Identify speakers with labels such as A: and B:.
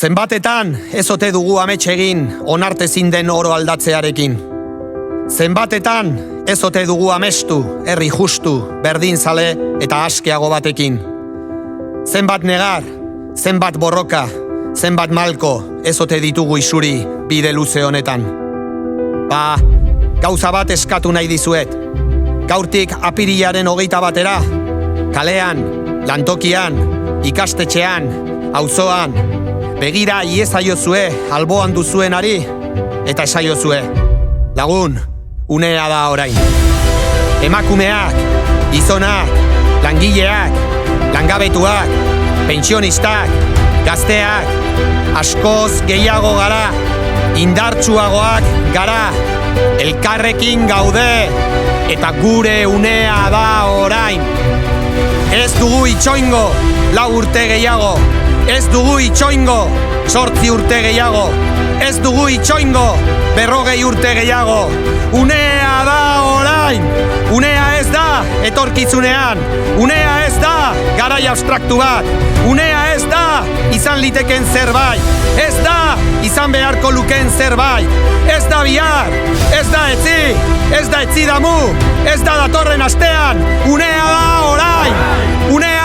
A: Zenbatetan ez ote dugu amets egin onartezin den oro aldatzearekin. Zenbatetan ez ote dugu amestu herri justu, berdinzale eta askeago batekin. Zenbat negar, zenbat borroka, zenbat malko ez ote ditugu isuri bide luze honetan. Gauza bat eskatu nahi dizuet. Gaurtik apirilaren 21 kalean, lantokian, ikastetxean, auzoan, begira iezaiozue alboan duzuenari eta esaiozue. Lagun, unea da orain. Emakumeak, gizonak, langileak, langabetuak, pentsionistak, gazteak, askoz gehiago gara, indartsuagoak gara, elkarrekin gaude, eta gure unea da orain. Ez dugu itxoingo 4 urte gehiago, ez dugu itxoingo 8 urte gehiago, ez dugu itxoingo 40 urte gehiago. Unea da orain, unea ez da etorkizunean, unea ez da garai abstraktu bat, unea ez da izan liteken zerbait, ez da izan beharko luken zerbait, ez da bihar, ez da etzi damu, ez da datorren astean, unea da orain, unea